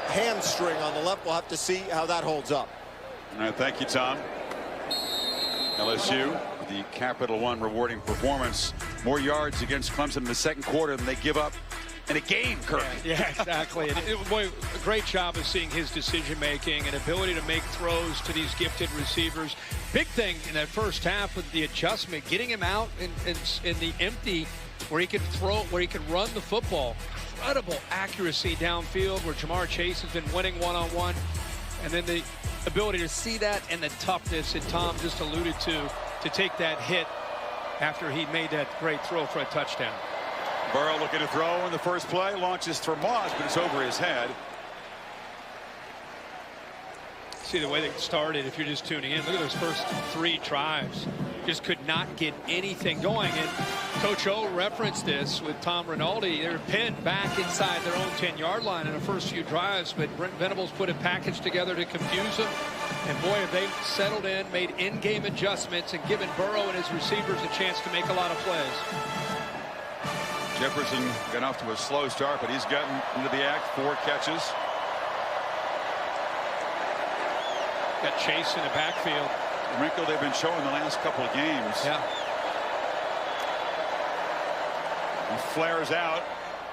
hamstring on the left. We'll have to see how that holds up. All right, thank you, Tom. LSU, the Capital One rewarding performance. More yards against Clemson in the second quarter than they give up in a game, Kirk. Yeah, exactly. Boy, a great job of seeing his decision-making and ability to make throws to these gifted receivers. Big thing in that first half with the adjustment, getting him out in the empty where he could throw, where he could run the football. Incredible accuracy downfield where Jamar Chase has been winning one-on-one. And then the ability to see that and the toughness that Tom just alluded to take that hit after he made that great throw for a touchdown. Burrow looking to throw in the first play, launches for Moss, but it's over his head. See the way they started, if you're just tuning in, look at those first 3 drives. Just could not get anything going. And Coach O referenced this with Tom Rinaldi. They're pinned back inside their own 10-yard line in the first few drives, but Brent Venables put a package together to confuse them. And boy, have they settled in, made in-game adjustments, and given Burrow and his receivers a chance to make a lot of plays. Jefferson got off to a slow start, but he's gotten into the act. 4 catches. Got Chase in the backfield. The wrinkle they've been showing the last couple of games. Yeah. He flares out,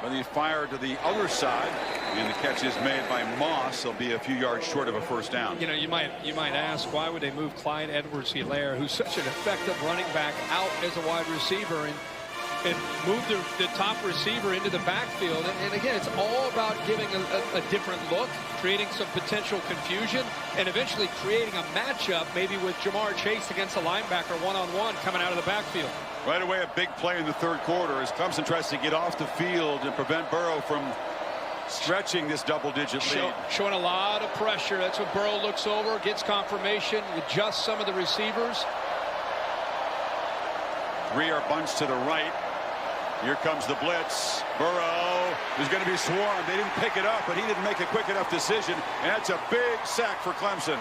but he fired to the other side, and the catch is made by Moss. He'll be a few yards short of a first down. You know, you might ask, why would they move Clyde Edwards-Helaire, who's such an effective running back, out as a wide receiver, and move the top receiver into the backfield? And again, it's all about giving a different look, creating some potential confusion, and eventually creating a matchup maybe with Jamar Chase against a linebacker one-on-one coming out of the backfield. Right away, a big play in the third quarter as Clemson tries to get off the field and prevent Burrow from stretching this double-digit lead. Showing a lot of pressure. That's what Burrow looks over, gets confirmation, adjusts some of the receivers. 3 are bunched to the right. Here comes the blitz. Burrow is going to be swarmed. They didn't pick it up, but he didn't make a quick enough decision. And that's a big sack for Clemson.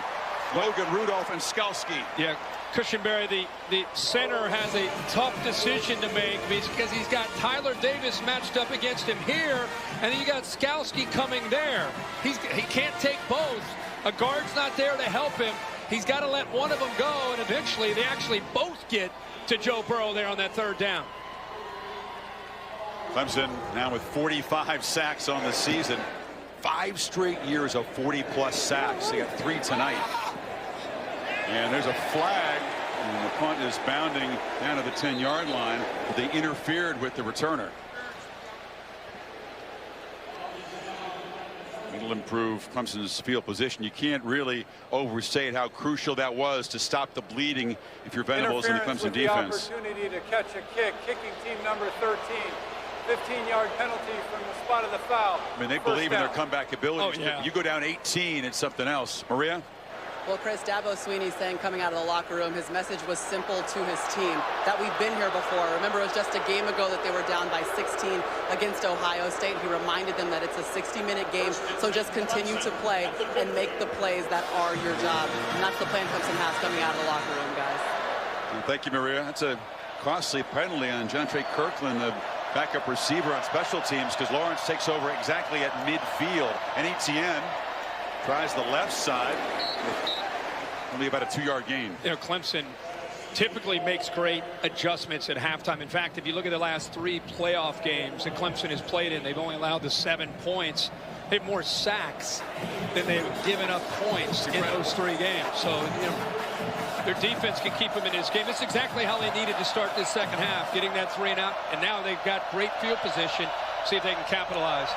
Logan Rudolph and Skalski. Yeah, Cushenberry, the center, has a tough decision to make because he's got Tyler Davis matched up against him here, and then you got Skalski coming there. He can't take both. A guard's not there to help him. He's got to let one of them go, and eventually they actually both get to Joe Burrow there on that third down. Clemson now with 45 sacks on the season. 5 straight years of 40-plus sacks. They got 3 tonight. And there's a flag, and the punt is bounding down to the 10-yard line. But they interfered with the returner. It'll improve Clemson's field position. You can't really overstate how crucial that was to stop the bleeding if you're Venables in the Clemson defense. The opportunity to catch a kick, kicking team number 13. 15-yard penalty from the spot of the foul. I mean, they believe in their comeback abilities. Oh, yeah. You go down 18, it's something else. Maria? Well, Chris, Dabo Sweeney saying coming out of the locker room, his message was simple to his team, that we've been here before. Remember, it was just a game ago that they were down by 16 against Ohio State. He reminded them that it's a 60-minute game, so just continue to play and make the plays that are your job. And that's the plan Clemson has coming out of the locker room, guys. Well, thank you, Maria. That's a costly penalty on Jontre Kirkland, the backup receiver on special teams, because Lawrence takes over exactly at midfield. And Etienne tries the left side. Only about a 2-yard gain. You know, Clemson typically makes great adjustments at halftime. In fact, if you look at the last 3 playoff games that Clemson has played in, they've only allowed the 7 points. They have more sacks than they've given up points in those 3 games. So, you know, their defense can keep them in this game. It's exactly how they needed to start this second half, getting that 3 and out. And now they've got great field position. See if they can capitalize.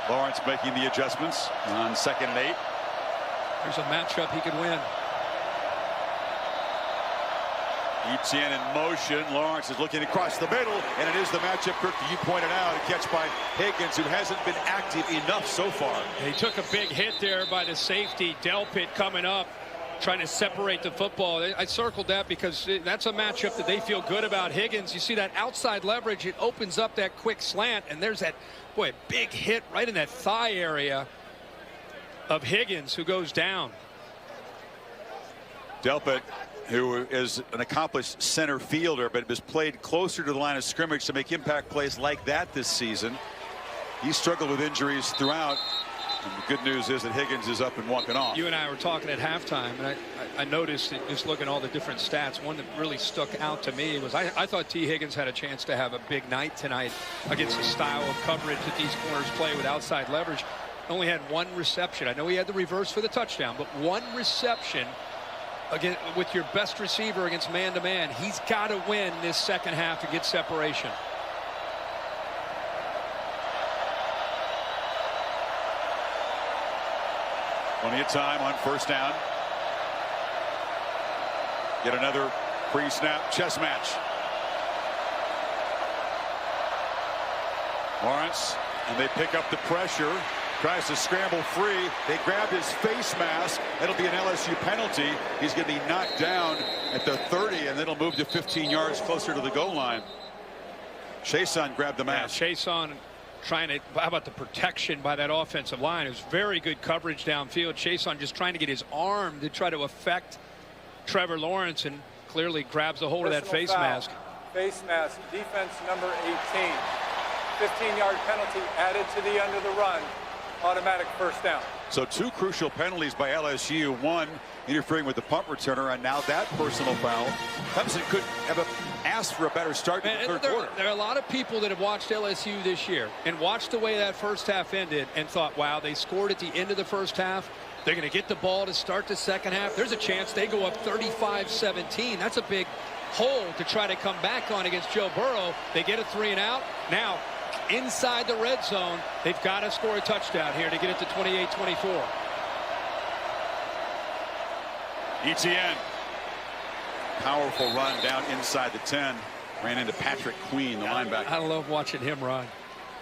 Lawrence making the adjustments on 2nd and 8. There's a matchup he could win. Etienne in motion. Lawrence is looking across the middle, and it is the matchup, Kirk, that you pointed out. A catch by Higgins, who hasn't been active enough so far. He took a big hit there by the safety. Delpit coming up, trying to separate the football. I circled that because that's a matchup that they feel good about. Higgins, you see that outside leverage, it opens up that quick slant, and there's that, boy, a big hit right in that thigh area of Higgins, who goes down. Delpit who is an accomplished center fielder, but has played closer to the line of scrimmage to make impact plays like that this season. He struggled with injuries throughout. And the good news is that Higgins is up and walking off. You and I were talking at halftime, and I noticed that just looking at all the different stats, one that really stuck out to me was I thought T. Higgins had a chance to have a big night tonight against the style of coverage that these corners play with outside leverage. Only had one reception. I know he had the reverse for the touchdown, but one reception again with your best receiver against man-to-man. He's got to win this second half to get separation. Plenty of time on first down. Get another pre-snap chess match. Lawrence, and they pick up the pressure. Tries to scramble free. They grab his face mask. It'll be an LSU penalty. He's going to be knocked down at the 30, and then it'll move to 15 yards closer to the goal line. Chason grabbed the mask. Yeah, Chason trying to, how about the protection by that offensive line? It was very good coverage downfield. Chason just trying to get his arm to try to affect Trevor Lawrence, and clearly grabs a hold of that face mask. Face mask, defense number 18. 15-yard penalty added to the end of the run. Automatic first down. So two crucial penalties by LSU. One interfering with the punt returner, and now that personal foul. Clemson could have asked for a better start in the third quarter. There are a lot of people that have watched LSU this year and watched the way that first half ended and thought, wow, they scored at the end of the first half. They're going to get the ball to start the second half. There's a chance they go up 35-17. That's a big hole to try to come back on against Joe Burrow. They get a 3-and-out. Now, inside the red zone, they've got to score a touchdown here to get it to 28-24. ETN. Powerful run down inside the 10. Ran into Patrick Queen, the linebacker. I love watching him run.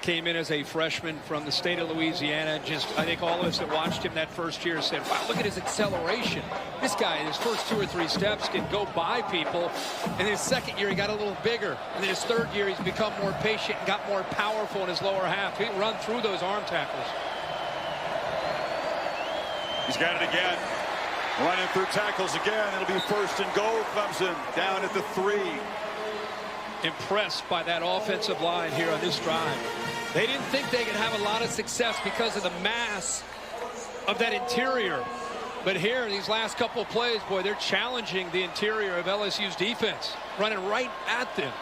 Came in as a freshman from the state of Louisiana. Just, I think all of us that watched him that first year said, wow, look at his acceleration. This guy, in his first 2 or 3 steps, can go by people. And in his second year, he got a little bigger. And then his third year, he's become more patient and got more powerful in his lower half. He can run through those arm tackles. He's got it again. Running through tackles again. It'll be first and goal. Clemson down at the 3. Impressed by that offensive line here on this drive. They didn't think they could have a lot of success because of the mass of that interior. But here, these last couple of plays, boy, they're challenging the interior of LSU's defense, running right at them.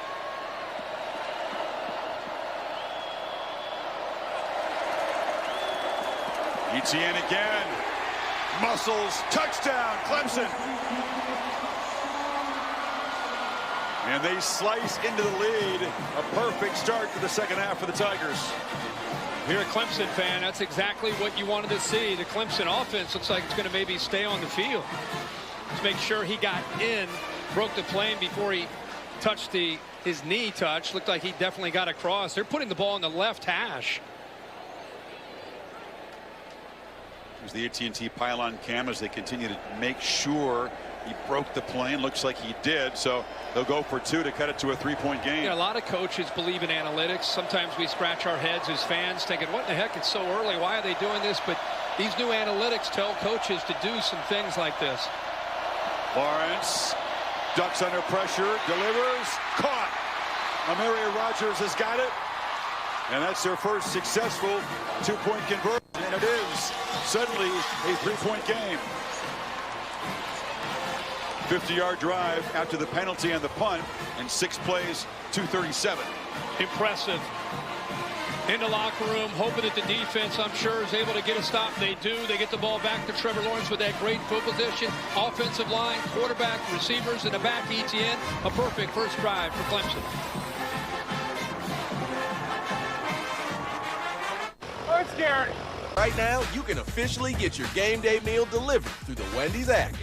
ETN again. Muscles. Touchdown, Clemson. And they slice into the lead. A perfect start to the second half for the Tigers. If you're a Clemson fan, that's exactly what you wanted to see. The Clemson offense looks like it's going to maybe stay on the field. Let's make sure he got in, broke the plane before he touched his knee touch. Looked like he definitely got across. They're putting the ball in the left hash. Here's the AT&T pylon cam as they continue to make sure he broke the plane. Looks like he did, so they'll go for 2 to cut it to a 3-point game. Yeah, a lot of coaches believe in analytics. Sometimes we scratch our heads as fans thinking, what the heck, it's so early, why are they doing this? But these new analytics tell coaches to do some things like this. Lawrence ducks under pressure, delivers, caught. Amari Rogers has got it, and that's their first successful 2-point conversion, and it is suddenly a 3-point game. 50-yard drive after the penalty and the punt, and 6 plays, 237. Impressive. In the locker room, hoping that the defense, I'm sure, is able to get a stop. They do. They get the ball back to Trevor Lawrence with that great field position. Offensive line, quarterback, receivers, and the back ETN. A perfect first drive for Clemson. Oh, it's Garrett. Right now, you can officially get your game day meal delivered through the Wendy's app.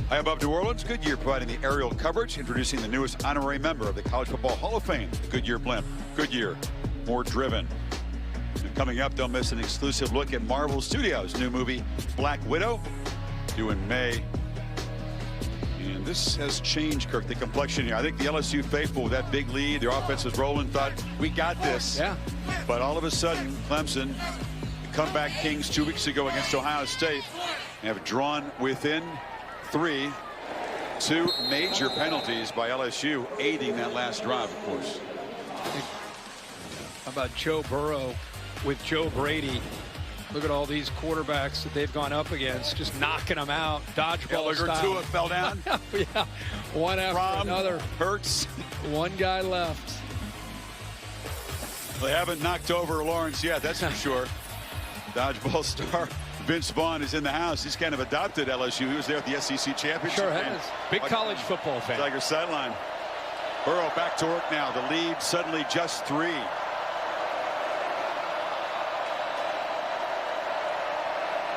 High above New Orleans, Goodyear providing the aerial coverage, introducing the newest honorary member of the College Football Hall of Fame, the Goodyear blimp. Goodyear, more driven. And coming up, they'll miss an exclusive look at Marvel Studios' new movie, Black Widow, due in May. And this has changed, Kirk, the complexion here. I think the LSU faithful with that big lead, their offense was rolling, thought, we got this. Yeah. But all of a sudden, Clemson, the comeback kings 2 weeks ago against Ohio State, have drawn within 3. 2 major penalties by LSU aiding that last drive, of course. How about Joe Burrow with Joe Brady? Look at all these quarterbacks that they've gone up against, just knocking them out, dodgeball style. Tua fell down. Yeah, one after another. Hurts. One guy left. They haven't knocked over Lawrence yet, that's for sure. Dodgeball star Vince Vaughn is in the house. He's kind of adopted LSU. He was there at the SEC championship. Sure has. Big college football fan. Tiger sideline. Burrow back to work now. The lead suddenly just 3.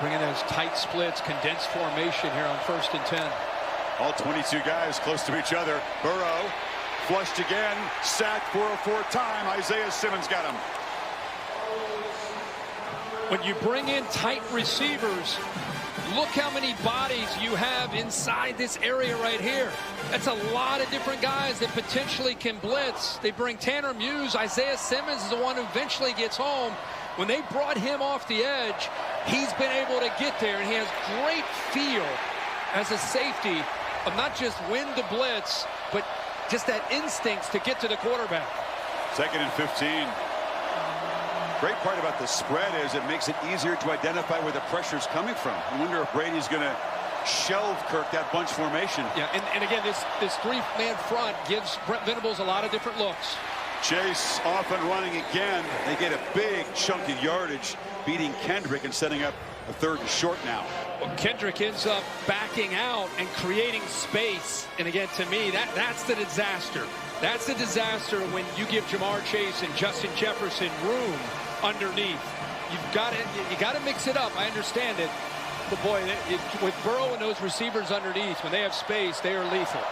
Bringing those tight splits, condensed formation here on 1st and 10. All 22 guys close to each other. Burrow flushed again, sacked for a 4th time. Isaiah Simmons got him. When you bring in tight receivers, look how many bodies you have inside this area right here. That's a lot of different guys that potentially can blitz. They bring Tanner Muse. Isaiah Simmons is the one who eventually gets home. When they brought him off the edge, he's been able to get there, and he has great feel as a safety of not just when to blitz, but just that instinct to get to the quarterback. 2nd and 15. Great part about the spread is it makes it easier to identify where the pressure's coming from. I wonder if Brady's going to shelve Kirk that bunch formation. Yeah, and again, this 3-man front gives Brent Venables a lot of different looks. Chase off and running again. They get a big chunk of yardage, beating Kendrick and setting up a 3rd and short now. Well, Kendrick ends up backing out and creating space. And again, to me, that's the disaster. That's the disaster when you give Jamar Chase and Justin Jefferson room underneath. You got to mix it up. I understand it. But boy, with Burrow and those receivers underneath, when they have space, they are lethal.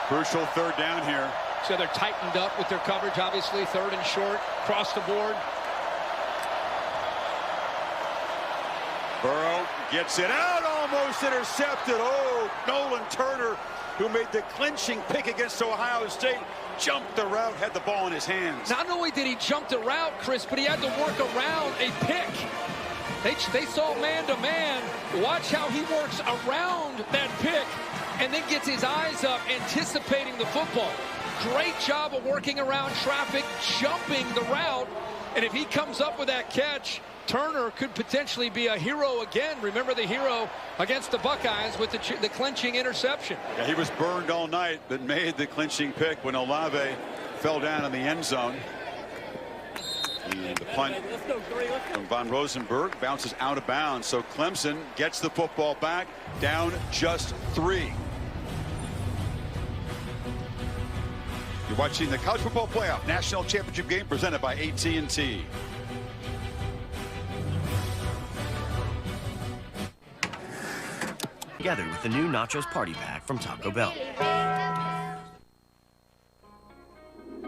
Crucial 3rd down here. So they're tightened up with their coverage, obviously. 3rd and short, across the board. Burrow gets it out, almost intercepted. Oh, Nolan Turner, who made the clinching pick against Ohio State, jumped the route, had the ball in his hands. Not only did he jump the route, Chris, but he had to work around a pick. They saw man-to-man. Watch how he works around that pick and then gets his eyes up, anticipating the football. Great job of working around traffic, jumping the route. And if he comes up with that catch, Turner could potentially be a hero again. Remember the hero against the Buckeyes with the clinching interception. Yeah, he was burned all night, but made the clinching pick when Olave fell down in the end zone. And the punt from Von Rosenberg bounces out of bounds. So Clemson gets the football back, down just 3. You're watching the College Football Playoff National Championship game presented by AT&T. Together with the new Nachos Party Pack from Taco Bell.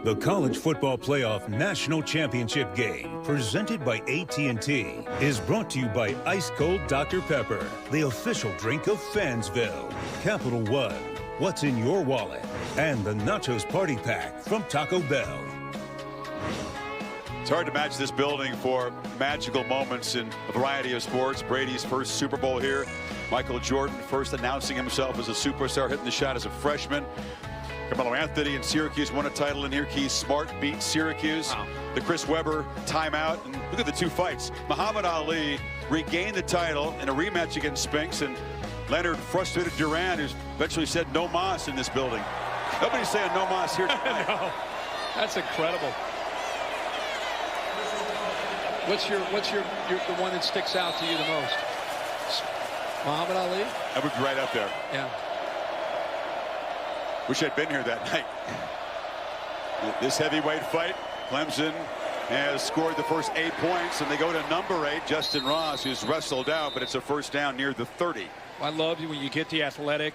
The College Football Playoff National Championship game, presented by AT&T, is brought to you by Ice Cold Dr. Pepper, the official drink of Fansville. Capital One, what's in your wallet? And the Nachos Party Pack from Taco Bell. It's hard to match this building for magical moments in a variety of sports. Brady's first Super Bowl here. Michael Jordan first announcing himself as a superstar, hitting the shot as a freshman. Carmelo Anthony and Syracuse won a title in here. Keith Smart beat Syracuse. Wow. The Chris Webber timeout. And look at the 2 fights. Muhammad Ali regained the title in a rematch against Spinks. And Leonard frustrated Duran, who's eventually said no mas in this building. Nobody's saying no mas here tonight. No, that's incredible. What's your the one that sticks out to you the most? Muhammad Ali? That would be right up there. Yeah. Wish I'd been here that night. This heavyweight fight, Clemson has scored the first 8 points, and they go to number 8, Justin Ross, who's wrestled out, but it's a first down near the 30. I love when you get the athletic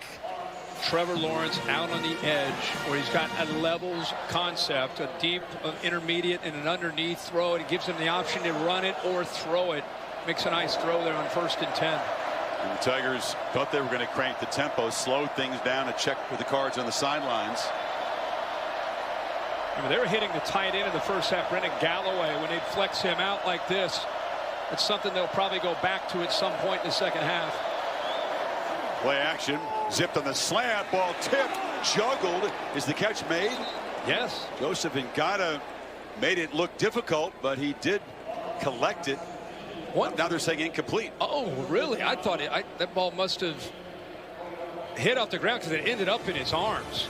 Trevor Lawrence out on the edge, where he's got a levels concept, a deep, intermediate, and an underneath throw. It gives him the option to run it or throw it. Makes a nice throw there on 1st and 10. And the Tigers thought they were going to crank the tempo, slow things down, and check with the cards on the sidelines. I mean, they were hitting the tight end in the first half, Brendan Galloway, when they'd flex him out like this. It's something they'll probably go back to at some point in the second half. Play action, zipped on the slant, ball tipped, juggled. Is the catch made? Yes. Joseph Ngata made it look difficult, but he did collect it. What? Now they're saying incomplete. Oh, really? I thought that ball must have hit off the ground because it ended up in his arms.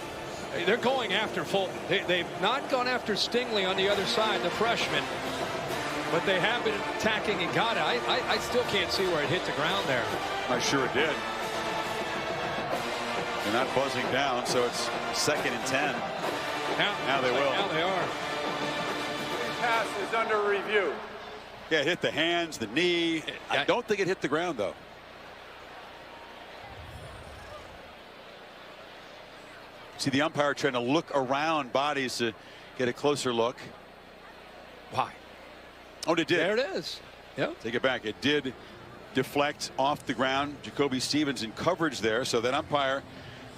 They're going after Fulton. They've not gone after Stingley on the other side, the freshman, but they have been attacking Ngata. I still can't see where it hit the ground there. I'm sure it did. They're not buzzing down, so it's 2nd and 10. Now they will. Now they are. Pass is under review. Yeah, it hit the hands, the knee. I don't think it hit the ground, though. See the umpire trying to look around bodies to get a closer look. Why? Oh, it did. There it is. Yep. Take it back. It did deflect off the ground. Jacoby Stevens in coverage there. So that umpire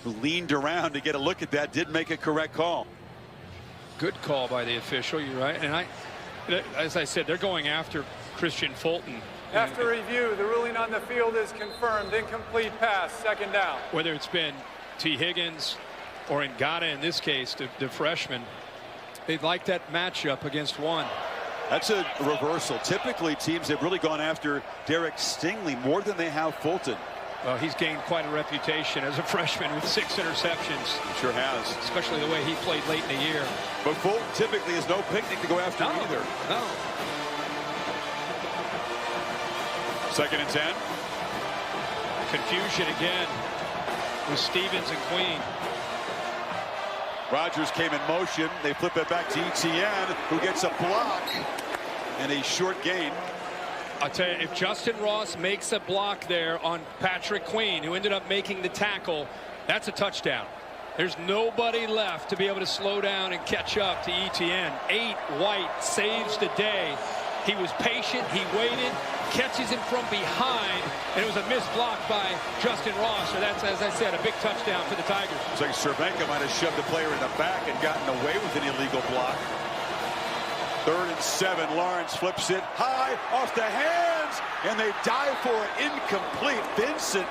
who leaned around to get a look at that did make a correct call. Good call by the official. You're right. And as I said, they're going after Christian Fulton. After review, the ruling on the field is confirmed. Incomplete pass, 2nd down. Whether it's been T. Higgins or Ngata in this case, the freshman, they like that matchup against one. That's a reversal. Typically, teams have really gone after Derek Stingley more than they have Fulton. Well, he's gained quite a reputation as a freshman with 6 interceptions. He sure has. Especially the way he played late in the year. But Fulton typically is no picnic to go after either. No. 2nd and 10. Confusion again with Stevens and Queen. Rodgers came in motion. They flip it back to Etienne, who gets a block and a short gain. I'll tell you, if Justin Ross makes a block there on Patrick Queen, who ended up making the tackle, that's a touchdown. There's nobody left to be able to slow down and catch up to Etienne. 8 White saves the day. He was patient. He waited, catches him from behind, and it was a missed block by Justin Ross. So that's, as I said, a big touchdown for the Tigers. It's like Cervenka might have shoved the player in the back and gotten away with an illegal block. 3rd and 7. Lawrence flips it high off the hands, and they dive for it. Incomplete. Vincent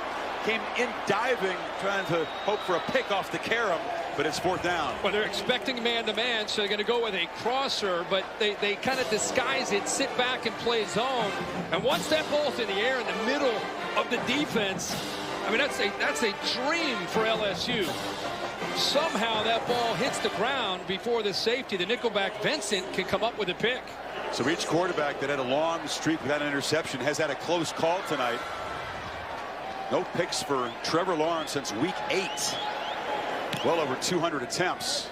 came in diving, trying to hope for a pick off the carom, but it's 4th down. Well, they're expecting man-to-man, so they're going to go with a crosser, but they kind of disguise it, sit back and play zone. And once that ball's in the air in the middle of the defense, I mean, that's a dream for LSU. Somehow that ball hits the ground before the safety. The nickelback Vincent can come up with a pick. So each quarterback that had a long streak without an interception has had a close call tonight. No picks for Trevor Lawrence since week 8. Well over 200 attempts.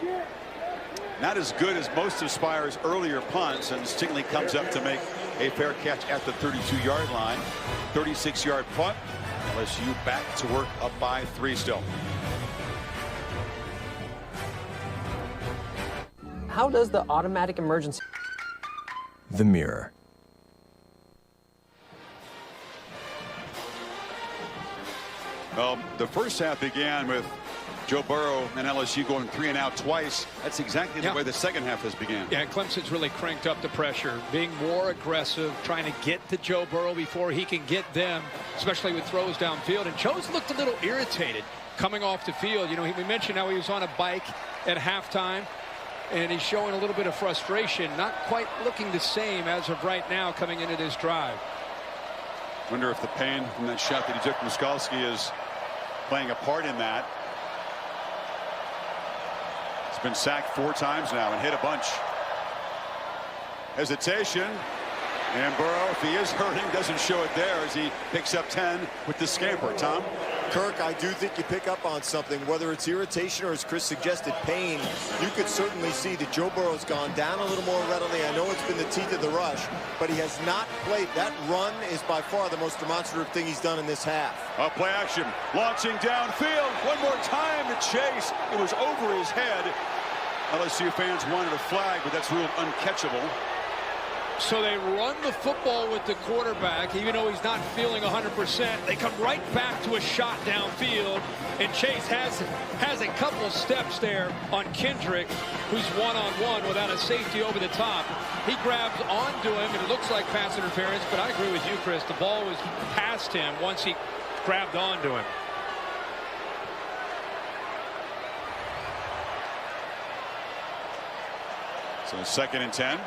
Not as good as most of Spire's earlier punts, and Stingley comes up to make a fair catch at the 32-yard line. 36-yard punt. LSU back to work, up by 3 still. How does the automatic emergency... The Mirror. Well, the first half began with Joe Burrow and LSU going 3 and out twice. That's exactly the way the second half has began. Yeah, Clemson's really cranked up the pressure, being more aggressive, trying to get to Joe Burrow before he can get them, especially with throws downfield. And Joe's looked a little irritated coming off the field. You know, we mentioned how he was on a bike at halftime, and he's showing a little bit of frustration, not quite looking the same as of right now coming into this drive. Wonder if the pain from that shot that he took from Skalski is playing a part in that. He's been sacked 4 times now and hit a bunch. Hesitation. And Burrow, if he is hurting, doesn't show it there as he picks up 10 with the scamper. Tom? Kirk, I do think you pick up on something, whether it's irritation or, as Chris suggested, pain. You could certainly see that Joe Burrow's gone down a little more readily. I know it's been the teeth of the rush, but he has not played. That run is by far the most demonstrative thing he's done in this half. Play action, launching downfield. One more time to chase. It was over his head. LSU fans wanted a flag, but that's ruled uncatchable. So they run the football with the quarterback, even though he's not feeling 100%. They come right back to a shot downfield, and Chase has a couple steps there on Kendrick, who's one-on-one without a safety over the top. He grabs onto him, and it looks like pass interference, but I agree with you, Chris. The ball was past him once he grabbed onto him. So 2nd and 10.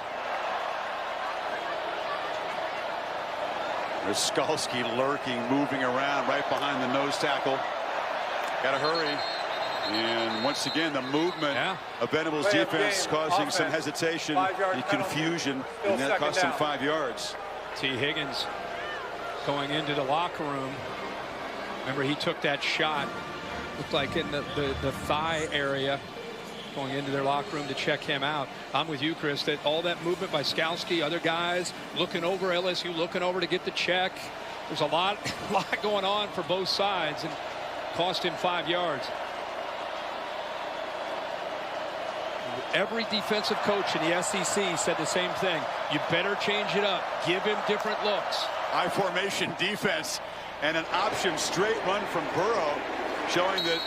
There's Skalski lurking, moving around right behind the nose tackle. Got to hurry. And once again, the movement of Venables' defense causing some hesitation and confusion, and that cost him 5 yards. T. Higgins going into the locker room. Remember, he took that shot, looked like in the thigh area, going into their locker room to check him out. I'm with you, Chris, that all that movement by Skalski, other guys looking over, LSU looking over to get the check. There's a lot going on for both sides, and cost him 5 yards. Every defensive coach in the SEC said the same thing. You better change it up. Give him different looks. High formation defense and an option straight run from Burrow, showing that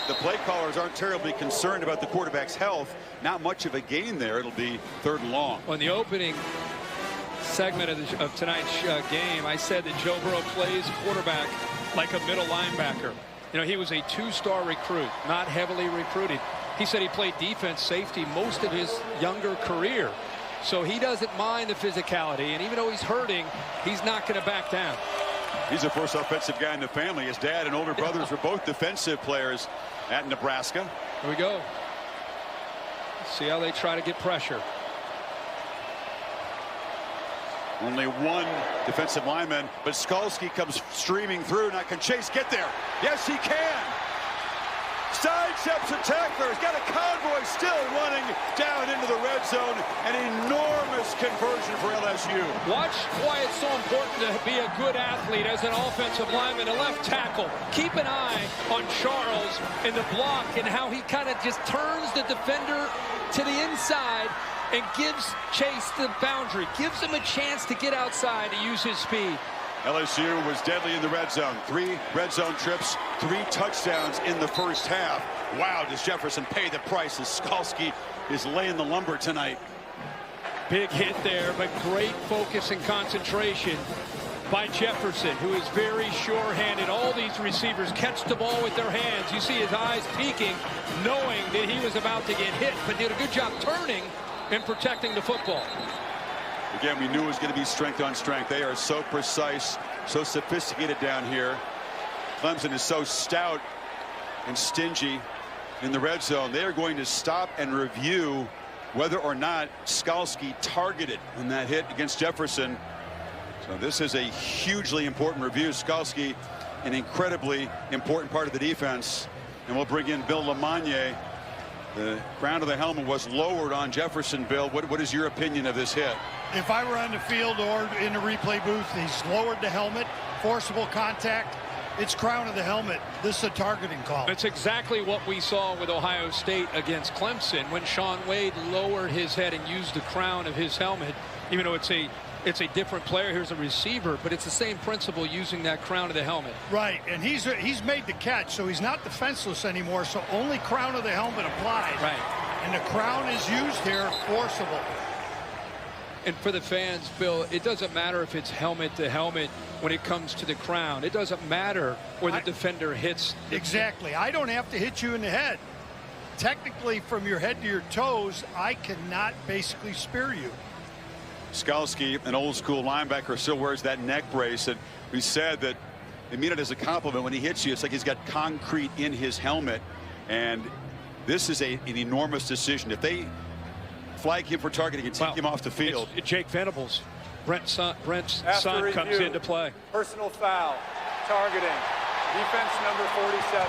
the play callers aren't terribly concerned about the quarterback's health. Not much of a gain there. It'll be 3rd and long. On the opening segment of tonight's game, I said that Joe Burrow plays quarterback like a middle linebacker. You know, he was a 2-star recruit, not heavily recruited. He said he played defense, safety most of his younger career. So he doesn't mind the physicality, and even though he's hurting, he's not going to back down. He's the first offensive guy in the family. His dad and older brothers were both defensive players at Nebraska. Here we go. See how they try to get pressure. Only one defensive lineman, but Skalski comes streaming through. Now, can Chase get there? Yes, he can. Sidesteps a tackler. He's got a convoy still running down into the red zone. An enormous conversion for LSU. Watch why it's so important to be a good athlete as an offensive lineman, a left tackle. Keep an eye on Charles in the block and how he kind of just turns the defender to the inside and gives Chase the boundary, gives him a chance to get outside to use his speed. LSU was deadly in the red zone. 3 red zone trips, 3 touchdowns in the first half. Wow, does Jefferson pay the price as Skalski is laying the lumber tonight. Big hit there, but great focus and concentration by Jefferson, who is very sure-handed. All these receivers catch the ball with their hands. You see his eyes peeking, knowing that he was about to get hit, but did a good job turning and protecting the football. Again, we knew it was going to be strength on strength. They are so precise, so sophisticated down here. Clemson is so stout and stingy in the red zone. They are going to stop and review whether or not Skalski targeted in that hit against Jefferson. So this is a hugely important review. Skalski, an incredibly important part of the defense. And we'll bring in Bill LeMonnier. The crown of the helmet was lowered on Jefferson. Bill, what is your opinion of this hit? If I were on the field or in the replay booth, he's lowered the helmet, forcible contact. It's crown of the helmet. This is a targeting call. It's exactly what we saw with Ohio State against Clemson when Shaun Wade lowered his head and used the crown of his helmet. Even though it's a different player, here's a receiver, but it's the same principle using that crown of the helmet. Right, and he's made the catch, so he's not defenseless anymore, so only crown of the helmet applies. Right. And the crown is used here, forcible. And for the fans, Bill, it doesn't matter if it's helmet to helmet when it comes to the crown. It doesn't matter where the defender hits. Exactly. I don't have to hit you in the head. Technically, from your head to your toes, I cannot basically spear you. Skalski, an old school linebacker, still wears that neck brace, and we said that they mean it as a compliment. When he hits you, it's like he's got concrete in his helmet, and this is an enormous decision. If they flag him for targeting and take him off the field. It's Jake Venables, Brent's son comes into play. Personal foul, targeting, defense number 47.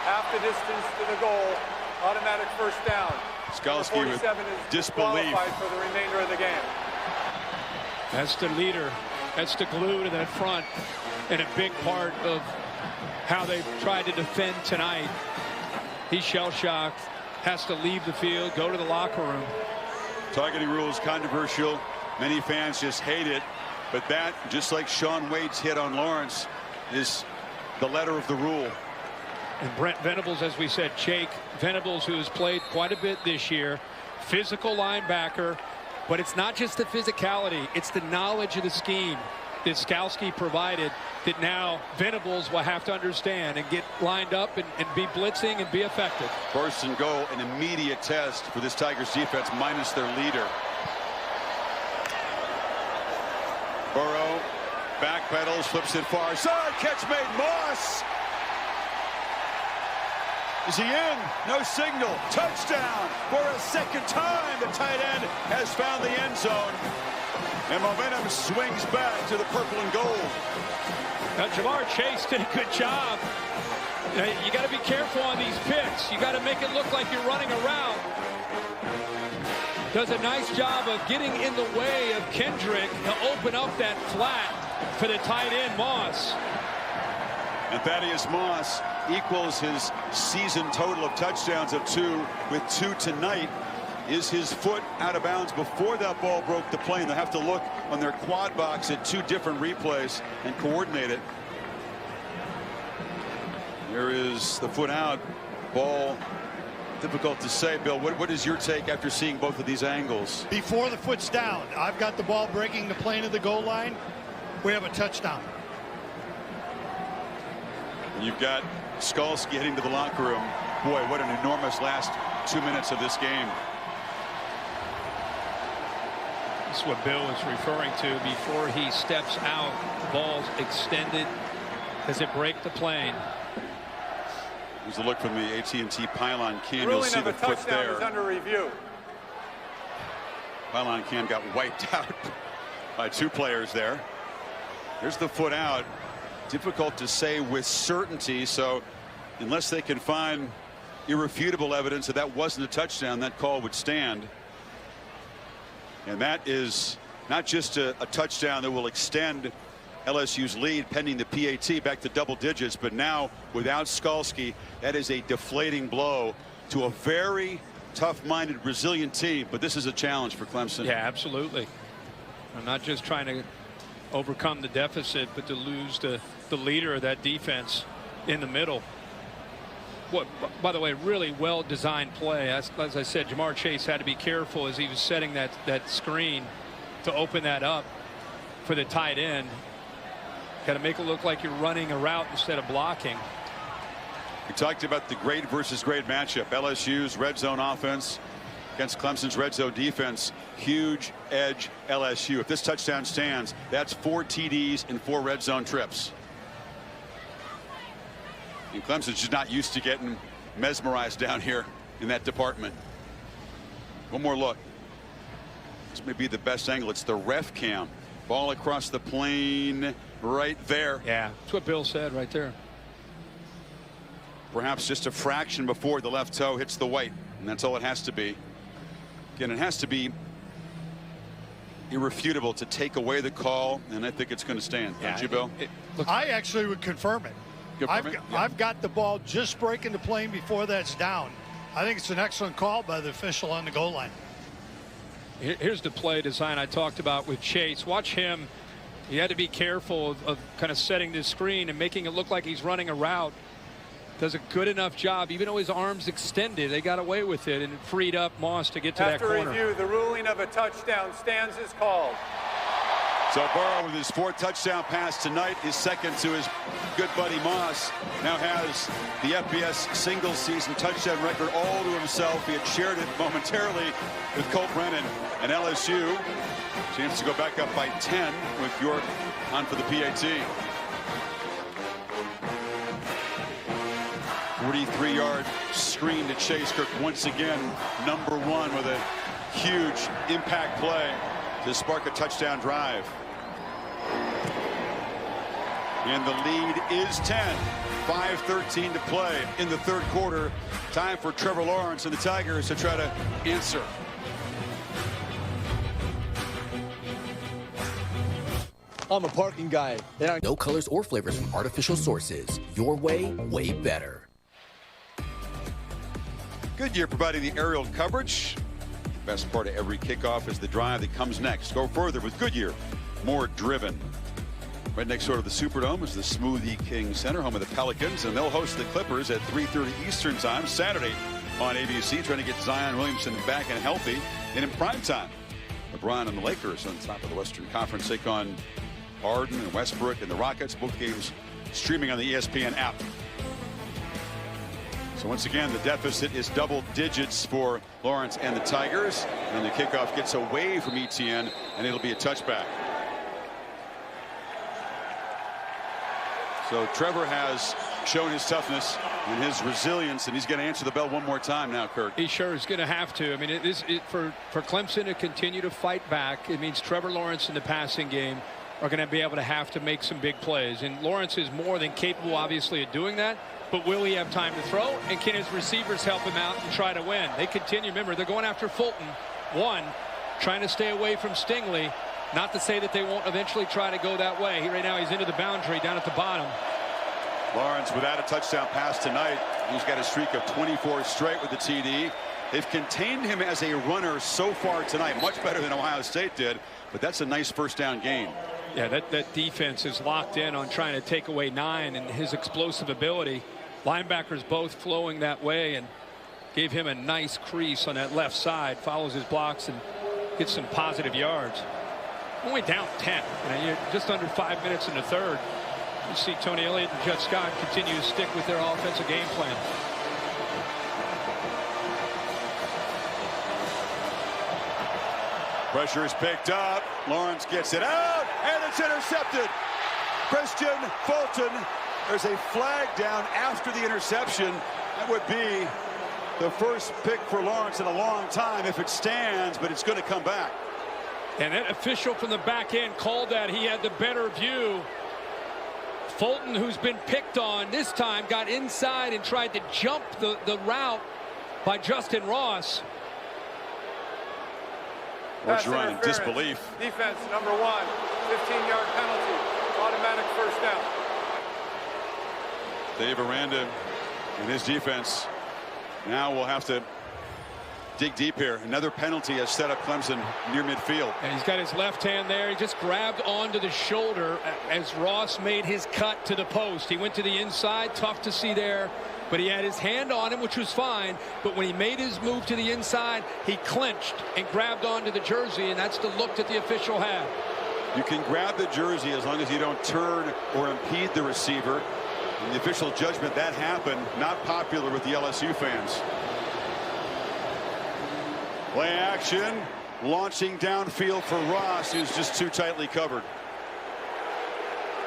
Half the distance to the goal, automatic first down. Skalski with disbelief. For the remainder of the game. That's the leader. That's the glue to that front, and a big part of how they've tried to defend tonight. He's shell-shocked, has to leave the field, go to the locker room. Targeting rule is controversial. Many fans just hate it, but that, just like Shaun Wade's hit on Lawrence, is the letter of the rule. And Brent Venables, as we said, Jake Venables, who has played quite a bit this year, physical linebacker, but it's not just the physicality, it's the knowledge of the scheme that Skalski provided that now Venables will have to understand and get lined up and be blitzing and be effective. First and goal, an immediate test for this Tigers defense minus their leader. Burrow backpedals, flips it far side, catch made. Moss. Is he in? No signal. Touchdown for a second time. The tight end has found the end zone. And momentum swings back to the purple and gold. Now, Jamar Chase did a good job. You got to be careful on these picks. You got to make it look like you're running a route. Does a nice job of getting in the way of Kendrick to open up that flat for the tight end, Moss. And Thaddeus Moss equals his season total of touchdowns of 2 with 2 tonight. Is his foot out of bounds before that ball broke the plane? They'll have to look on their quad box at 2 different replays and coordinate it. There is the foot out. Ball, difficult to say. Bill, what is your take after seeing both of these angles? Before the foot's down, I've got the ball breaking the plane of the goal line. We have a touchdown. And you've got Skalski heading to the locker room. Boy, what an enormous last 2 minutes of this game. That's what Bill is referring to before he steps out. The ball's extended. Does it break the plane? Here's a look from the AT&T pylon cam. You'll Ruling see of the a foot touchdown there. is under review. Pylon cam got wiped out by 2 players there. There's the foot out. Difficult to say with certainty, so unless they can find irrefutable evidence that that wasn't a touchdown, that call would stand. And that is not just a touchdown that will extend LSU's lead pending the PAT back to double digits, but now without Skalski, that is a deflating blow to a very tough-minded, resilient team. But this is a challenge for Clemson. Yeah, absolutely. I'm not just trying to overcome the deficit, but to lose the leader of that defense in the middle. What, by the way, really well-designed play. As I said, Jamar Chase had to be careful as he was setting that screen to open that up for the tight end. Got to make it look like you're running a route instead of blocking. We talked about the grade versus grade matchup. LSU's red zone offense against Clemson's red zone defense. Huge edge LSU. If this touchdown stands, that's 4 TDs and 4 red zone trips. And Clemson's just not used to getting mesmerized down here in that department. One more look. This may be the best angle. It's the ref cam. Ball across the plane right there. Yeah, that's what Bill said right there. Perhaps just a fraction before the left toe hits the white, and that's all it has to be. Again, it has to be irrefutable to take away the call, and I think it's going to stand. Yeah, don't you, Bill? I actually would confirm it. I've got the ball just breaking the plane before that's down. I think it's an excellent call by the official on the goal line. Here's the play design I talked about with Chase. Watch him. He had to be careful of kind of setting this screen and making it look like he's running a route. Does a good enough job. Even though his arms extended, they got away with it and it freed up Moss to get to that corner. After review, the ruling of a touchdown stands as called. So Burrow, with his 4th touchdown pass tonight, his 2nd to his good buddy Moss, now has the FBS single season touchdown record all to himself. He had shared it momentarily with Colt Brennan and LSU. Chance to go back up by 10 with York on for the PAT. 43-yard screen to Chase. Kirk once again #1 with a huge impact play to spark a touchdown drive. And the lead is 10. 5:13 to play in the 3rd quarter. Time for Trevor Lawrence and the Tigers to try to answer. I'm a parking guy. No colors or flavors from artificial sources. Your way, way better. Goodyear providing the aerial coverage. Best part of every kickoff is the drive that comes next. Go further with Goodyear, more driven. Right next door to the Superdome is the Smoothie King Center, home of the Pelicans, and they'll host the Clippers at 3:30 Eastern time Saturday on ABC, trying to get Zion Williamson back and healthy. And in prime time, LeBron and the Lakers on top of the Western Conference take on Harden and Westbrook and the Rockets. Both games streaming on the ESPN app. So once again, the deficit is double digits for Lawrence and the Tigers. And the kickoff gets away from ETN, and it'll be a touchback. So Trevor has shown his toughness and his resilience, and he's going to answer the bell one more time now, Kirk. He sure is going to have to. I mean, for Clemson to continue to fight back, it means Trevor Lawrence in the passing game are going to be able to have to make some big plays. And Lawrence is more than capable, obviously, of doing that. But will he have time to throw? And can his receivers help him out and try to win? They continue. Remember, they're going after Fulton. One, trying to stay away from Stingley. Not to say that they won't eventually try to go that way. Right now he's into the boundary down at the bottom. Lawrence without a touchdown pass tonight. He's got a streak of 24 straight with the TD. They've contained him as a runner so far tonight, much better than Ohio State did. But that's a nice first down gain. Yeah, that defense is locked in on trying to take away 9 and his explosive ability. Linebackers both flowing that way and gave him a nice crease on that left side. Follows his blocks and gets some positive yards. Only down 10. You're just under 5 minutes in the third. You see Tony Elliott and Jeff Scott continue to stick with their offensive game plan. Pressure is picked up. Lawrence gets it out, and it's intercepted. Christian Fulton. There's a flag down after the interception. That would be the first pick for Lawrence in a long time if it stands, but it's going to come back. And that official from the back end called that. He had the better view. Fulton, who's been picked on this time, got inside and tried to jump the route by Justin Ross. What's run in disbelief. Defense number 1, 15-yard penalty, automatic first down. Dave Aranda and his defense now will have to dig deep here. Another penalty has set up Clemson near midfield. And he's got his left hand there. He just grabbed onto the shoulder as Ross made his cut to the post. He went to the inside. Tough to see there. But he had his hand on him, which was fine. But when he made his move to the inside, he clinched and grabbed onto the jersey. And that's the look that the official had. You can grab the jersey as long as you don't turn or impede the receiver. In the official judgment, that happened. Not popular with the LSU fans. Play action, launching downfield for Ross, who's just too tightly covered.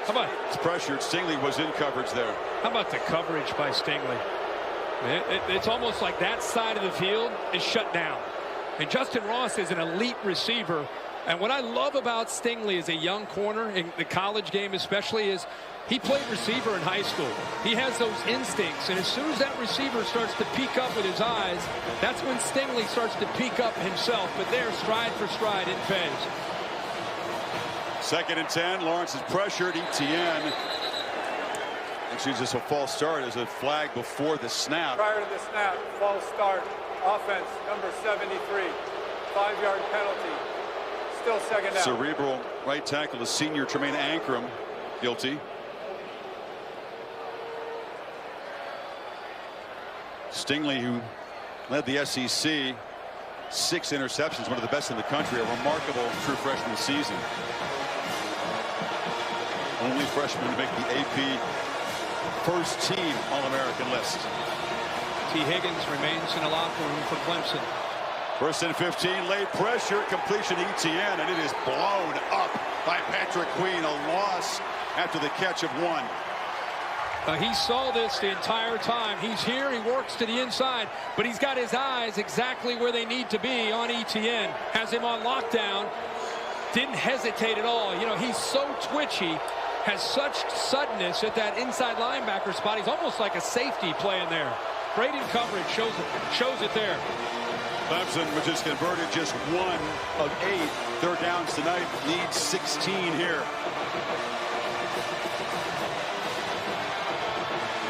How about it's pressured? Stingley was in coverage there. How about the coverage by Stingley? It's almost like that side of the field is shut down. And Justin Ross is an elite receiver. And what I love about Stingley as a young corner, in the college game especially, is he played receiver in high school. He has those instincts, and as soon as that receiver starts to peek up with his eyes, that's when Stingley starts to peek up himself. But there, stride for stride, in phase. 2nd and 10. Lawrence is pressured. ETN. Actually, just a false start as a flag before the snap. Prior to the snap, false start. Offense, number 73. 5-yard penalty. Still 2nd down. Cerebral right tackle, the senior Tremaine Ankrum, guilty. Stingley, who led the SEC, 6 interceptions, one of the best in the country, a remarkable true freshman season. Only freshman to make the AP first team All-American list. T. Higgins remains in the locker room for Clemson. 1st and 15, late pressure, completion ETN, and it is blown up by Patrick Queen. A loss after the catch of 1. He saw this the entire time. He's here, he works to the inside, but he's got his eyes exactly where they need to be on ETN. Has him on lockdown, didn't hesitate at all. You know, he's so twitchy, has such suddenness at that inside linebacker spot. He's almost like a safety playing there. Great in coverage, shows it there. Clemson, which has converted just 1 of 8 third downs tonight, needs 16 here.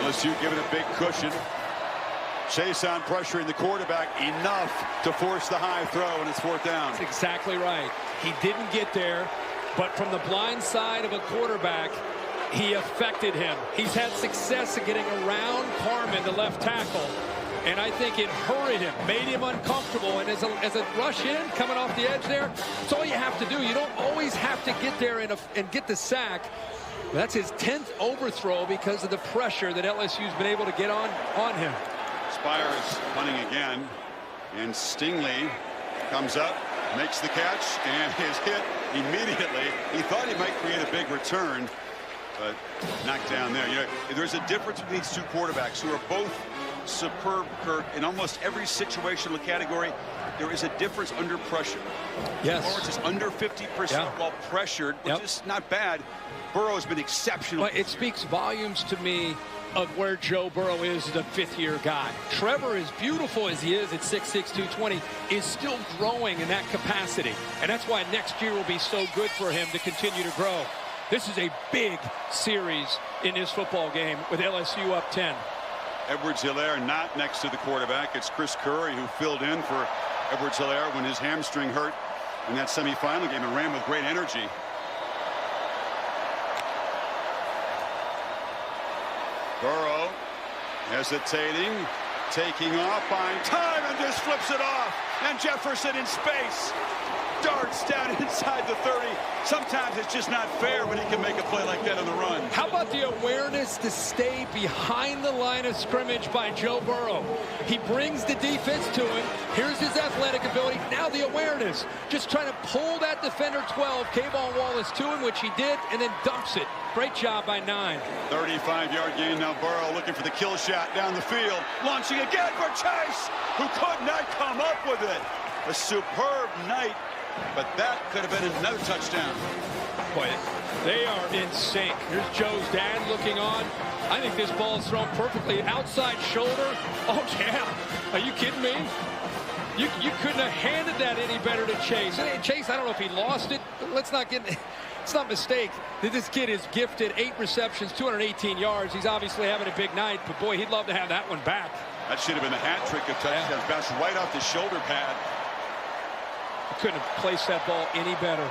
LSU given a big cushion. Chase on pressuring the quarterback enough to force the high throw, and it's 4th down. That's exactly right. He didn't get there, but from the blind side of a quarterback, he affected him. He's had success in getting around Carmen, the left tackle, and I think it hurried him, made him uncomfortable. And as a rush in, coming off the edge there, that's all you have to do. You don't always have to get there and get the sack. That's his 10th overthrow because of the pressure that LSU's been able to get on him. Spires punting again, and Stingley comes up, makes the catch, and is hit immediately. He thought he might create a big return, but knocked down there. You know, there's a difference between these two quarterbacks who are both superb, Kirk, in almost every situational category. There is a difference under pressure. Yes. Lawrence is under 50% while pressured, which is not bad. Burrow has been exceptional. But it speaks volumes to me of where Joe Burrow is as a 5th-year guy. Trevor, as beautiful as he is at 6'6", 220, is still growing in that capacity. And that's why next year will be so good for him to continue to grow. This is a big series in this football game with LSU up 10. Edwards-Helaire not next to the quarterback. It's Chris Curry who filled in for Edwards-Helaire when his hamstring hurt in that semifinal game and ran with great energy. Burrow hesitating, taking off, buying time, and just flips it off. And Jefferson in space darts down inside the 30. Sometimes it's just not fair when he can make a play like that on the run. How about the awareness to stay behind the line of scrimmage by Joe Burrow? He brings the defense to him. Here's his athletic ability. Now the awareness. Just trying to pull that defender 12, Kayvon Wallace, to him, which he did, and then dumps it. Great job by 9. 35-yard gain. Now Burrow looking for the kill shot down the field. Launching again for Chase, who could not come up with it. A superb night, but that could have been another touchdown. Boy, they are in sync. Here's Joe's dad looking on. I think this ball is thrown perfectly outside shoulder. Oh, yeah. Are you kidding me? You couldn't have handed that any better to Chase. And Chase, I don't know if he lost it. Let's not get... It's not a mistake that this kid is gifted. 8 receptions, 218 yards. He's obviously having a big night, but boy, he'd love to have that one back. That should have been a hat trick of touchdowns. Bounced right off the shoulder pad. Couldn't have placed that ball any better.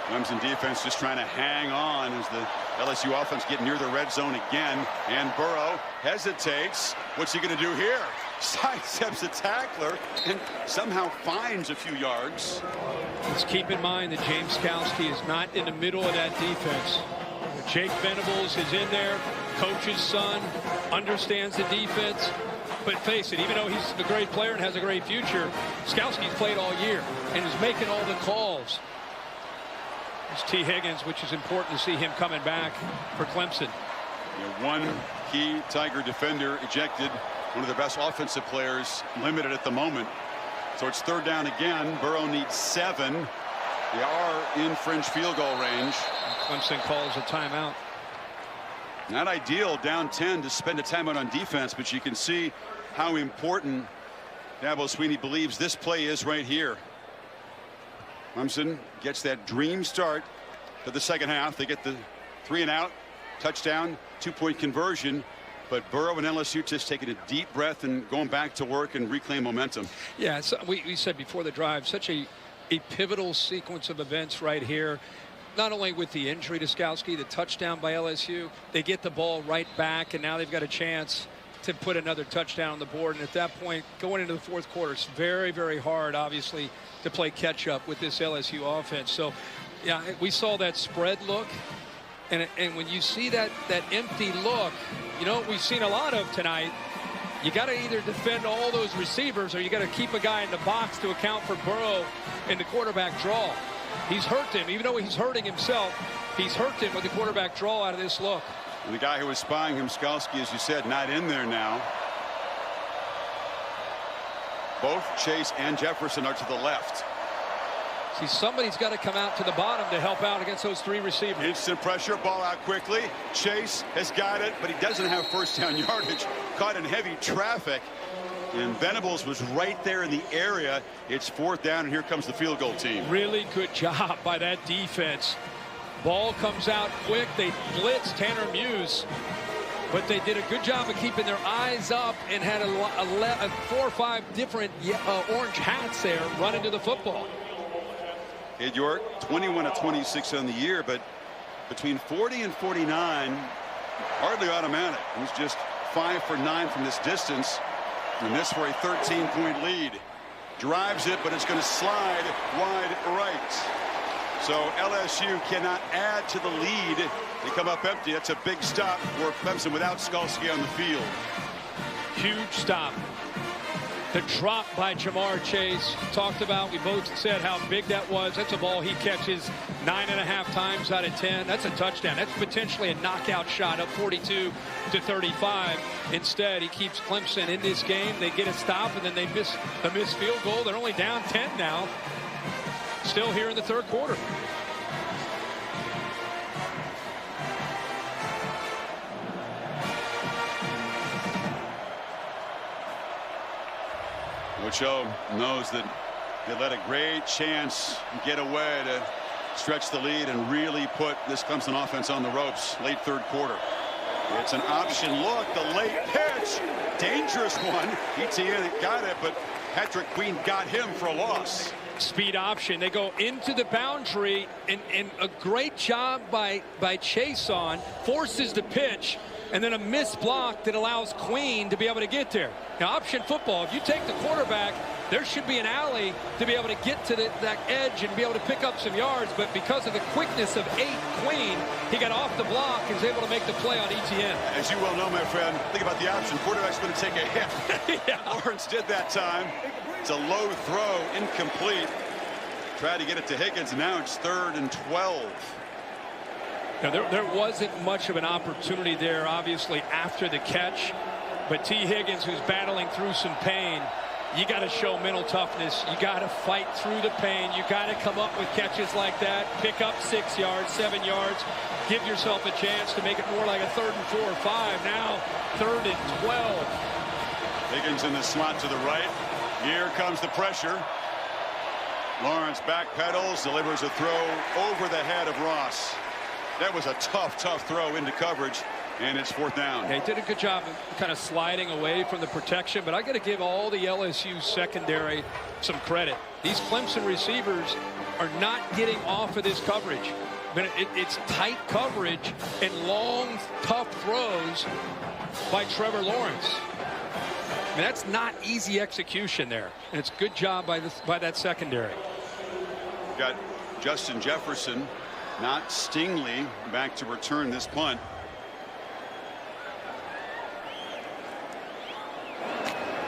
Clemson defense just trying to hang on as the LSU offense get near the red zone again. And Burrow hesitates. What's he going to do here? Sidesteps a tackler and somehow finds a few yards. Let's keep in mind that James Skalski is not in the middle of that defense. Jake Venables is in there. Coach's son, understands the defense. But face it, even though he's a great player and has a great future, Skalski's played all year and is making all the calls. It's T. Higgins, which is important to see him coming back for Clemson. One key Tiger defender ejected, one of the best offensive players limited at the moment. So it's 3rd down again. Burrow needs 7. They are in fringe field goal range. Clemson calls a timeout. Not ideal down 10 to spend a timeout on defense, but you can see how important Dabo Swinney believes this play is right here. Clemson gets that dream start to the second half. They get the 3 and out, touchdown, 2-point conversion. But Burrow and LSU just taking a deep breath and going back to work and reclaim momentum. Yeah, so we said before the drive, such a pivotal sequence of events right here. Not only with the injury to Skalski, the touchdown by LSU, they get the ball right back, and now they've got a chance to put another touchdown on the board. And at that point, going into the 4th quarter, it's very, very hard, obviously, to play catch-up with this LSU offense. So, yeah, we saw that spread look. And when you see that empty look, you know what we've seen a lot of tonight, you got to either defend all those receivers or you got to keep a guy in the box to account for Burrow in the quarterback draw. He's hurt him, even though he's hurting himself. He's hurt him with the quarterback draw out of this look. And the guy who was spying him, Skalski, as you said, not in there now. Both Chase and Jefferson are to the left. See, somebody's got to come out to the bottom to help out against those 3 receivers. Instant pressure, ball out quickly. Chase has got it, but he doesn't have first down yardage. Caught in heavy traffic. And Venables was right there in the area. It's 4th down, and here comes the field goal team. Really good job by that defense. Ball comes out quick. They blitz Tanner Muse. But they did a good job of keeping their eyes up and had a 4 or 5 different orange hats there running to the football. Ed York, 21 of 26 on the year, but between 40 and 49, hardly automatic. He was just 5 for 9 from this distance, and this for a 13-point lead. Drives it, but it's going to slide wide right. So LSU cannot add to the lead. They come up empty. That's a big stop for Clemson without Skalski on the field. Huge stop. The drop by Jamar Chase. Talked about, we both said how big that was. That's a ball he catches 9.5 times out of 10. That's a touchdown. That's potentially a knockout shot, up 42-35. Instead, he keeps Clemson in this game. They get a stop, and then they miss a missed field goal. They're only down 10 now. Still here in the third quarter. Ocho knows that they let a great chance get away to stretch the lead and really put this Clemson offense on the ropes late third quarter. It's an option look. The late pitch. Dangerous one. Etienne got it, but Patrick Queen got him for a loss. Speed option. They go into the boundary, and a great job by Chase on forces the pitch, and then a missed block that allows Queen to be able to get there. Now, option football, if you take the quarterback, there should be an alley to be able to get to that edge and be able to pick up some yards, but because of the quickness of Queen, he got off the block and was able to make the play on ETN. As you well know, my friend, think about the option. Quarterback's going to take a hit. Yeah. Lawrence did that time. It's a low throw, incomplete. Tried to get it to Higgins, and now it's 3rd and 12. Now, there wasn't much of an opportunity there, obviously, after the catch. But T. Higgins, who's battling through some pain, you got to show mental toughness. You got to fight through the pain. You got to come up with catches like that. Pick up 6 yards, 7 yards. Give yourself a chance to make it more like a 3rd and 4 or 5. Now, 3rd and 12. Higgins in the slot to the right. Here comes the pressure. Lawrence backpedals, delivers a throw over the head of Ross. That was a tough throw into coverage, and it's 4th down. They did a good job of kind of sliding away from the protection, but I got to give all the LSU secondary some credit. These Clemson receivers are not getting off of this coverage. But it's tight coverage and long, tough throws by Trevor Lawrence. I mean, that's not easy execution there, and it's good job by that secondary. Got Justin Jefferson, not Stingley, back to return this punt.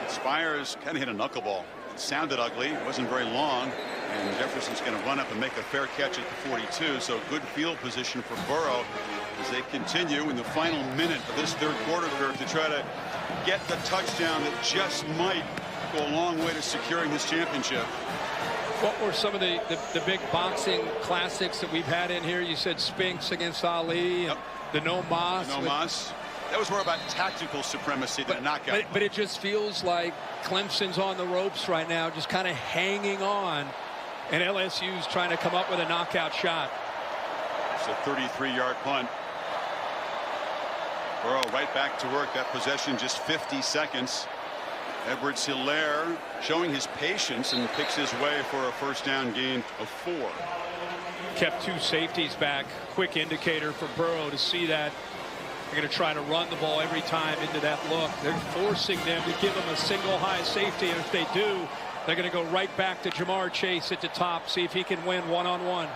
Spires kind of hit a knuckleball. It sounded ugly, it wasn't very long, and Jefferson's going to run up and make a fair catch at the 42. So good field position for Burrow as they continue in the final minute of this third quarter to try to get the touchdown that just might go a long way to securing this championship. What were some of the big boxing classics that we've had in here? You said Spinks against Ali, and the No Mas. No Mas. That was more about tactical supremacy than a knockout. But it just feels like Clemson's on the ropes right now, just kind of hanging on, and LSU's trying to come up with a knockout shot. It's a 33-yard punt. Burrow right back to work. That possession just 50 seconds. Edwards-Helaire showing his patience and picks his way for a first down gain of 4. Kept 2 safeties back. Quick indicator for Burrow to see that. They're going to try to run the ball every time into that look. They're forcing them to give them a single high safety, and if they do, they're going to go right back to Jamar Chase at the top, see if he can win one-on-one.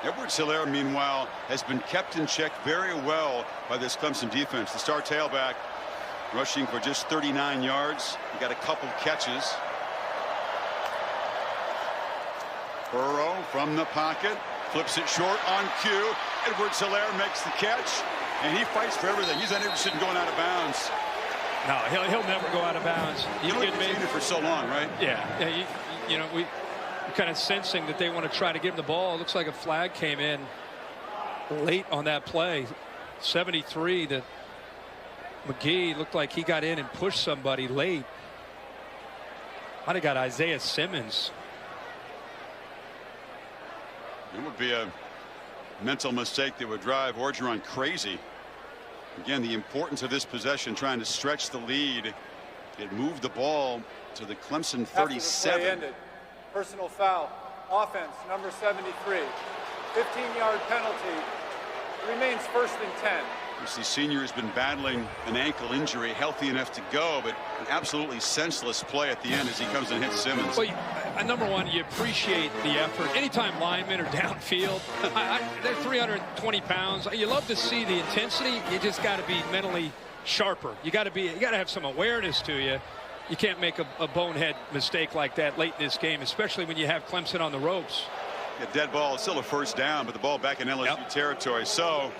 Edwards-Helaire, meanwhile, has been kept in check very well by this Clemson defense. The star tailback rushing for just 39 yards. He got a couple catches. Burrow from the pocket, flips it short on cue. Edwards-Helaire makes the catch, and he fights for everything. He's not interested in going out of bounds. No, he'll never go out of bounds. You know, he's been it for so long, right? Yeah. You know, we're kind of sensing that they want to try to give him the ball. It looks like a flag came in late on that play. 73, that McGee looked like he got in and pushed somebody late. Might have got Isaiah Simmons. It would be a mental mistake that would drive Orgeron crazy. Again, the importance of this possession, trying to stretch the lead. It moved the ball to the Clemson 37. After the play ended, personal foul, offense, number 73. 15-yard penalty, remains 1st and 10. The senior has been battling an ankle injury, healthy enough to go, but an absolutely senseless play at the end as he comes and hits Simmons. Well, number one, you appreciate the effort. Anytime linemen are downfield, they're 320 pounds. You love to see the intensity. You just got to be mentally sharper. You got to have some awareness to you. You can't make a bonehead mistake like that late in this game, especially when you have Clemson on the ropes. A dead ball, it's still a 1st down, but the ball back in LSU territory. So